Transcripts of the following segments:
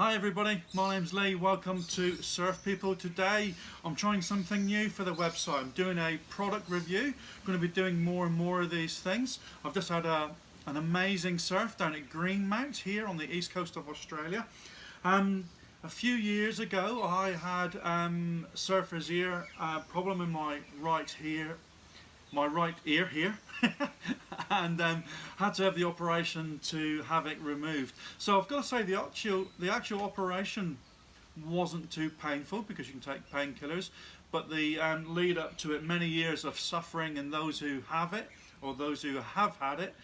Hi everybody, my name's Lee. Welcome to Surf People. Today I'm trying something new for the website. I'm doing a product review. I'm going to be doing more and more of these things. I've just had an amazing surf down at Greenmount here on the east coast of Australia. A few years ago I had surfer's ear problem in my right ear here and had to have the operation to have it removed. So I've got to say the actual operation wasn't too painful because you can take painkillers, but the lead up to it, many years of suffering in those who have it or those who have had it,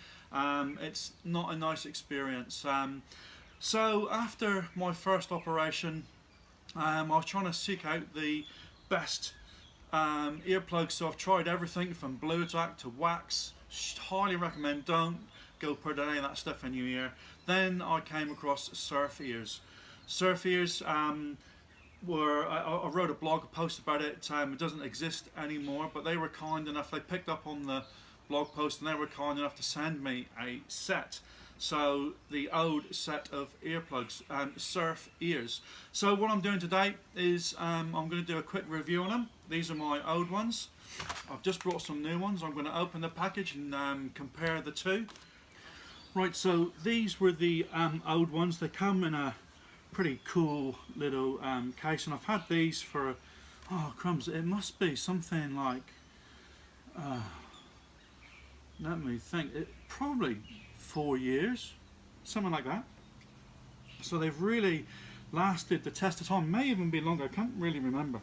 it's not a nice experience. So after my first operation, I was trying to seek out the best earplugs, so I've tried everything from Blue Tack to wax. Highly recommend, don't go put any of that stuff in your ear. Then I came across SurfEars. SurfEars I wrote a blog post about it. It doesn't exist anymore, but they were kind enough, they picked up on the blog post and they were kind enough to send me a set. So the old set of earplugs, SurfEars. So what I'm doing today is I'm going to do a quick review on them. These are my old ones. I've just brought some new ones. I'm going to open the package and compare the two. Right, so these were the old ones. They come in a pretty cool little case, and I've had these for, oh crumbs, it must be something like, let me think, probably 4 years, something like that. So they've really lasted the test of time. May even be longer, I can't really remember.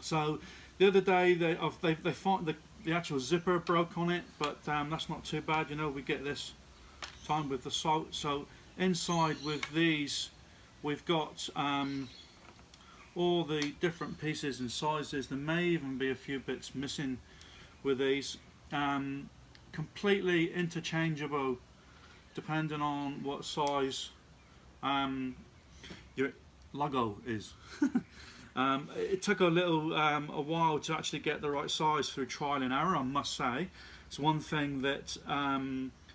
So the other day they found the actual zipper broke on it, but that's not too bad. You know, we get this time with the salt. So inside with these we've got all the different pieces and sizes. There may even be a few bits missing with these. Completely interchangeable depending on what size your logo is. It took a while to actually get the right size through trial and error, I must say. It's one thing that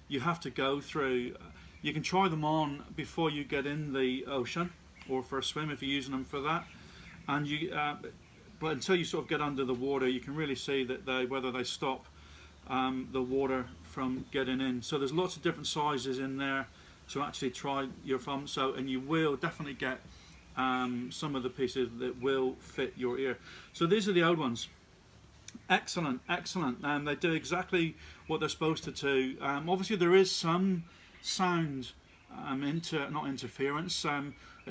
you have to go through. You can try them on before you get in the ocean or for a swim if you're using them for that, and but until you sort of get under the water you can really see that whether they stop the water from getting in. So there's lots of different sizes in there to actually try your foam. So, and you will definitely get some of the pieces that will fit your ear. So these are the old ones. Excellent, excellent. They do exactly what they're supposed to do. Obviously there is some sound not interference.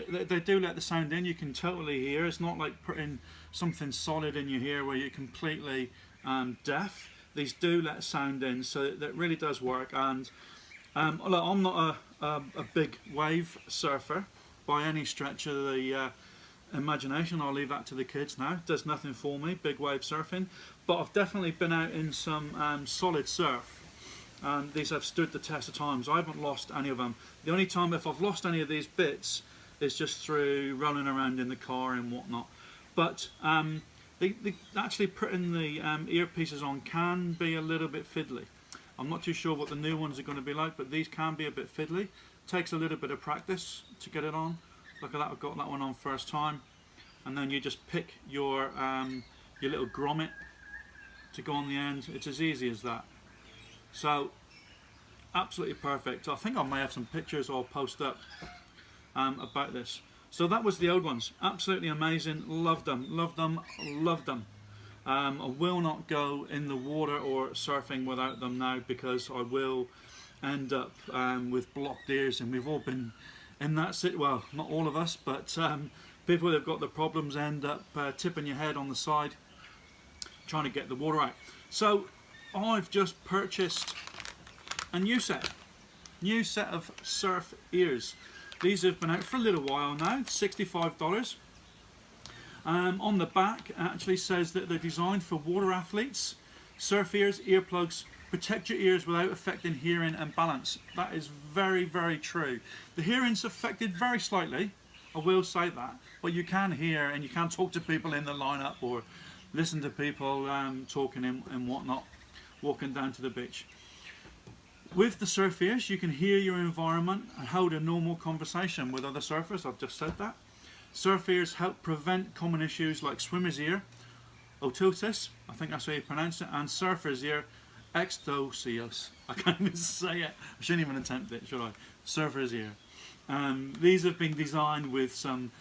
They do let the sound in. You can totally hear. It's not like putting something solid in your ear where you're completely deaf. These do let sound in, so that really does work. And look, I'm not a big wave surfer by any stretch of the imagination. I'll leave that to the kids now. It does nothing for me, big wave surfing. But I've definitely been out in some solid surf. These have stood the test of times. I haven't lost any of them. The only time if I've lost any of these bits is just through rolling around in the car and whatnot. But they actually putting the earpieces on can be a little bit fiddly. I'm not too sure what the new ones are going to be like, but these can be a bit fiddly. Takes a little bit of practice to get it on. Look at that, I've got that one on first time. And then you just pick your little grommet to go on the end. It's as easy as that. So, absolutely perfect. I think I may have some pictures I'll post up about this. So that was the old ones. Absolutely amazing. Loved them, loved them, loved them. I will not go in the water or surfing without them now, because I will end up with blocked ears, and we've all been in that situation. Well, not all of us, but people that have got the problems end up tipping your head on the side trying to get the water out. So I've just purchased a new set of SurfEars. These have been out for a little while now, $65. On the back it actually says that they're designed for water athletes. SurfEars earplugs protect your ears without affecting hearing and balance. That is very, very true. The hearing's affected very slightly, I will say that, but you can hear and you can talk to people in the lineup or listen to people talking and whatnot walking down to the beach. With the SurfEars, you can hear your environment and hold a normal conversation with other surfers. I've just said that. SurfEars help prevent common issues like swimmer's ear, otitis, I think that's how you pronounce it, and surfer's ear, extosios. I can't even say it. I shouldn't even attempt it, should I? Surfer's ear. These have been designed with some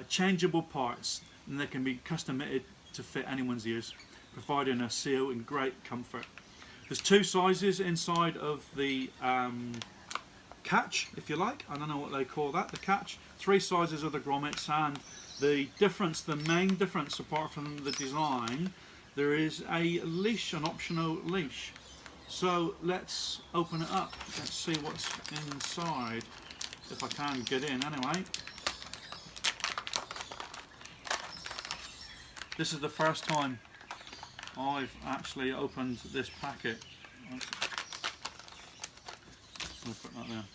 changeable parts, and they can be custom fitted to fit anyone's ears, providing a seal in great comfort. There's two sizes inside of the catch, if you like. I don't know what they call that, the catch. 3 sizes of the grommets, and the difference, the main difference apart from the design, there is a leash, an optional leash. So let's open it up. Let's see what's inside, if I can get in anyway. This is the first time I've actually opened this packet. I'll put that there.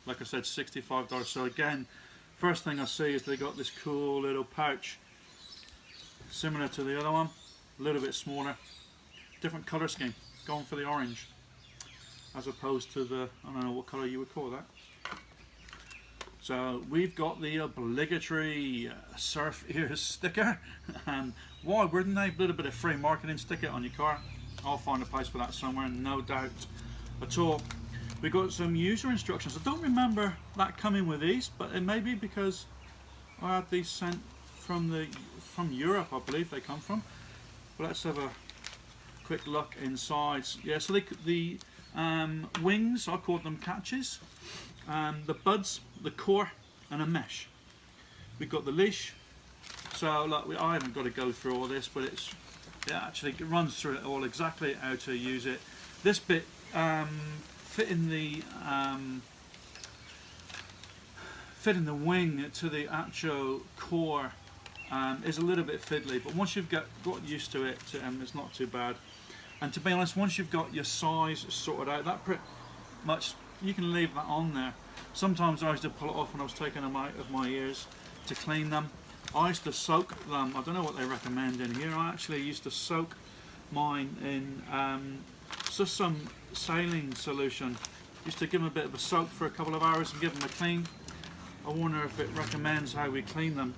Like I said, $65. So again, first thing I see is they got this cool little pouch, similar to the other one, a little bit smaller, different colour scheme, going for the orange, as opposed to the, I don't know what colour you would call that. So we've got the obligatory SurfEars sticker, and why wouldn't they? A little bit of free marketing, stick it on your car. I'll find a place for that somewhere, no doubt at all. We got some user instructions. I don't remember that coming with these, but it may be because I had these sent from Europe, I believe they come from. But let's have a quick look inside. Yeah, so the wings, I called them catches. The buds, the core, and a mesh. We've got the leash. So look, I haven't got to go through all this, but it actually runs through it all exactly how to use it. This bit fitting the wing to the actual core is a little bit fiddly, but once you've got used to it, it's not too bad. And to be honest, once you've got your size sorted out, that pretty much, you can leave that on there. Sometimes I used to pull it off when I was taking them out of my ears to clean them. I used to soak them. I don't know what they recommend in here. I actually used to soak mine in just some saline solution. Used to give them a bit of a soak for a couple of hours and give them a clean. I wonder if it recommends how we clean them.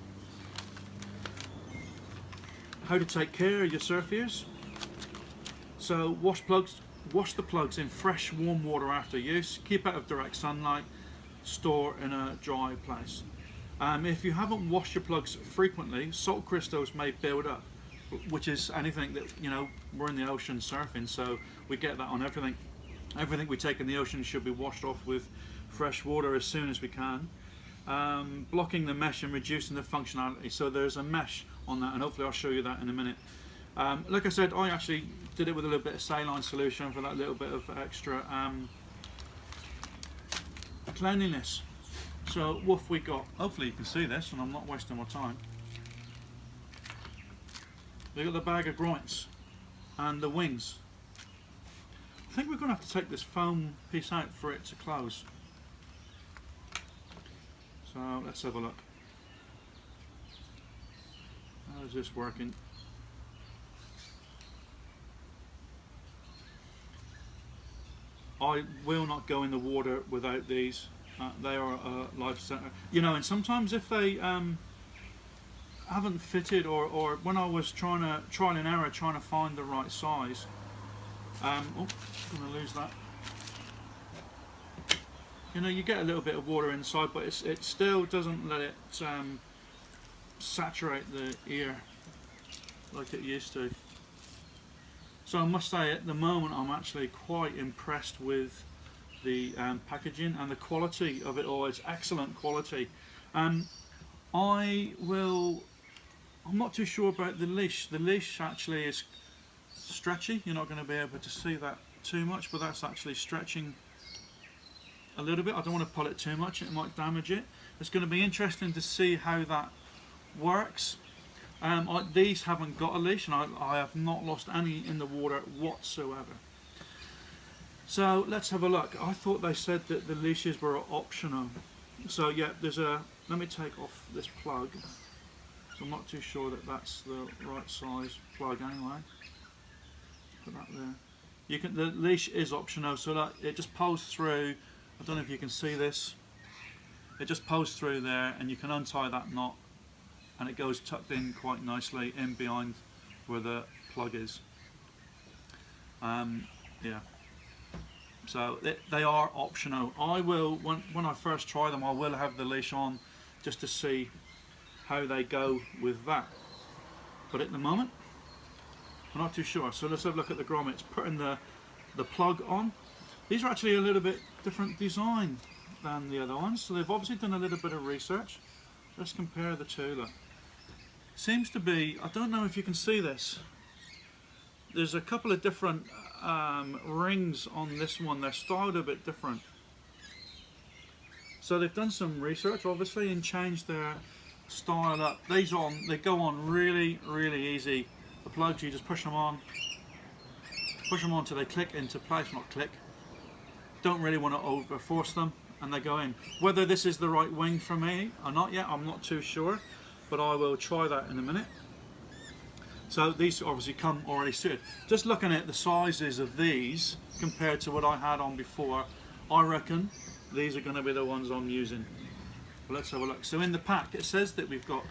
How to take care of your SurfEars. So wash the plugs in fresh warm water after use. Keep out of direct sunlight. Store in a dry place. If you haven't washed your plugs frequently, salt crystals may build up, which is anything that, you know, we're in the ocean surfing, so we get that on everything. Everything we take in the ocean should be washed off with fresh water as soon as we can. Blocking the mesh and reducing the functionality. So there's a mesh on that, and hopefully I'll show you that in a minute. Like I said, I actually did it with a little bit of saline solution for that little bit of extra cleanliness. So what have we got? Hopefully you can see this and I'm not wasting my time. We got the bag of grommets and the wings. I think we're going to have to take this foam piece out for it to close. So let's have a look. How is this working? I will not go in the water without these. They are a lifesaver. You know, and sometimes if they haven't fitted, or when I was trial and error trying to find the right size. Oh, I'm going to lose that. You know, you get a little bit of water inside, but it still doesn't let it saturate the ear like it used to. So I must say, at the moment, I'm actually quite impressed with the packaging and the quality of it all. It's excellent quality. I'm not too sure about the leash. The leash actually is stretchy. You're not going to be able to see that too much, but that's actually stretching a little bit. I don't want to pull it too much, it might damage it. It's going to be interesting to see how that works. These haven't got a leash, and I have not lost any in the water whatsoever. So let's have a look. I thought they said that the leashes were optional. So yeah, let me take off this plug. So I'm not too sure that that's the right size plug anyway. Put that there. You can, the leash is optional, so that it just pulls through. I don't know if you can see this. It just pulls through there, and you can untie that knot, and it goes tucked in quite nicely in behind where the plug is. Yeah. So they are optional. I will, when I first try them, I will have the leash on just to see how they go with that. But at the moment, I'm not too sure. So let's have a look at the grommets. Putting the plug on. These are actually a little bit different design than the other ones. So they've obviously done a little bit of research. Let's compare the two. Look. Seems to be, I don't know if you can see this. There's a couple of different rings on this one. They're styled a bit different. So they've done some research obviously and changed their style up. These they go on really easy. The plugs, you just push them on till they click into place, not click. Don't really want to over force them, and they go in. Whether this is the right wing for me or not yet, I'm not too sure, but I will try that in a minute. So these obviously come already suited. Just looking at the sizes of these compared to what I had on before, I reckon these are going to be the ones I'm using. But let's have a look. So in the pack it says that we've got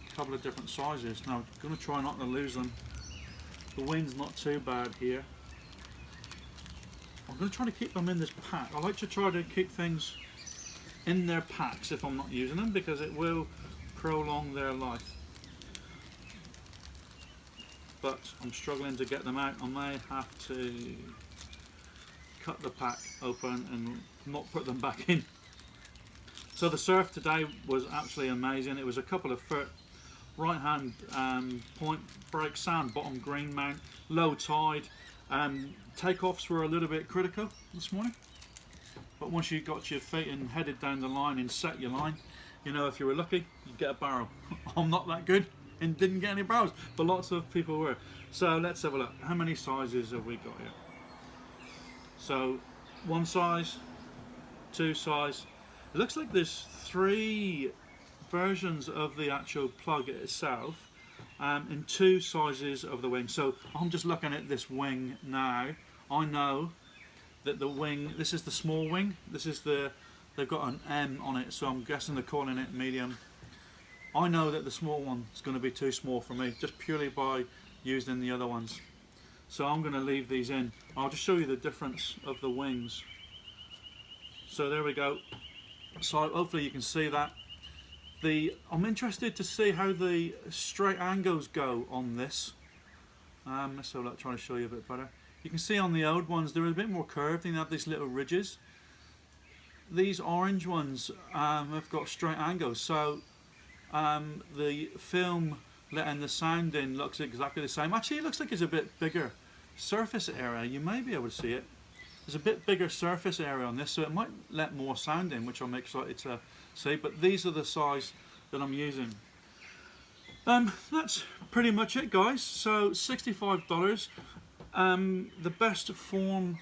a couple of different sizes. Now I'm going to try not to lose them. The wing's not too bad here. I'm going to try to keep them in this pack. I like to try to keep things in their packs if I'm not using them, because it will prolong their life. But I'm struggling to get them out. I may have to cut the pack open and not put them back in. So the surf today was absolutely amazing. It was a couple of foot, right hand point break, sand bottom, green mount, low tide. Takeoffs were a little bit critical this morning, but once you got your feet and headed down the line and set your line, you know, if you were lucky, you'd get a barrel. I'm not that good and didn't get any barrels, but lots of people were. So let's have a look. How many sizes have we got here? So one size, two size. It looks like there's 3 versions of the actual plug itself, and 2 sizes of the wing. So I'm just looking at this wing now. I know that the wing, this is the small wing. This is they've got an M on it, so I'm guessing they're calling it medium. I know that the small one is going to be too small for me, just purely by using the other ones. So I'm going to leave these in. I'll just show you the difference of the wings. So there we go. So hopefully you can see that. I'm interested to see how the straight angles go on this. Let's have a look, trying to show you a bit better. You can see on the old ones they're a bit more curved, and they have these little ridges. These orange ones have got straight angles, so the film letting the sound in looks exactly the same. Actually, it looks like it's a bit bigger surface area. You may be able to see it. There's a bit bigger surface area on this, so it might let more sound in, which I'm excited to see. But these are the size that I'm using. That's pretty much it, guys. So $65. The best form,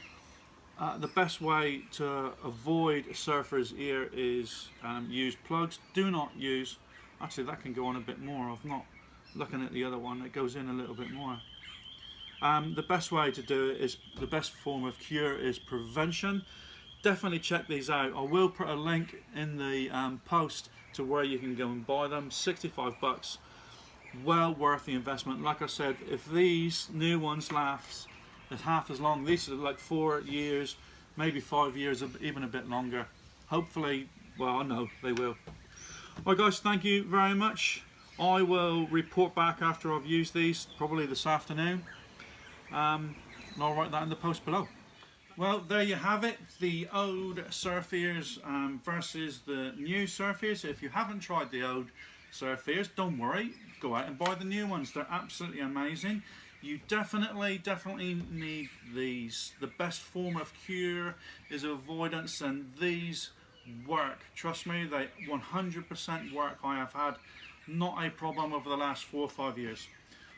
the best way to avoid surfer's ear is use plugs. Do not use. Actually, that can go on a bit more. I've not looking at the other one. It goes in a little bit more. The best way to do it is, the best form of cure is prevention. Definitely check these out. I will put a link in the post to where you can go and buy them. 65 bucks, well worth the investment. Like I said, if these new ones last half as long, these are like 4 years, maybe 5 years, even a bit longer. Hopefully, well, I know they will. Well guys, thank you very much. I will report back after I've used these, probably this afternoon. And I'll write that in the post below. Well, there you have it, the old SurfEars versus the new SurfEars. If you haven't tried the old SurfEars, don't worry, go out and buy the new ones. They're absolutely amazing. You definitely need these. The best form of cure is avoidance, and these work. Trust me, they 100% work. I have had not a problem over the last 4 or 5 years.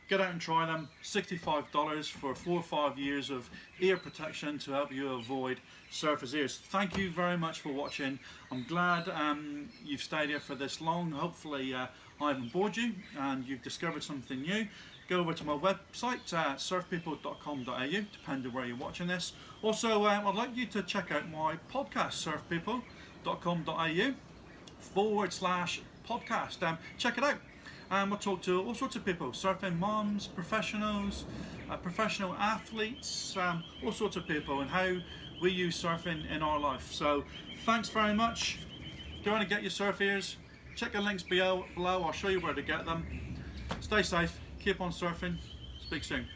Get out and try them. $65 for 4 or 5 years of ear protection to help you avoid surfer's ears. Thank you very much for watching. I'm glad you've stayed here for this long. Hopefully I haven't bored you and you've discovered something new. go over to my website, surfpeople.com.au, depending where you're watching this. Also, I'd like you to check out my podcast, surfpeople.com.au/podcast. Check it out. We'll talk to all sorts of people, surfing moms, professionals, professional athletes, all sorts of people, and how we use surfing in our life. So thanks very much. Go on and get your SurfEars. Check the links below. I'll show you where to get them. Stay safe, keep on surfing. Speak soon.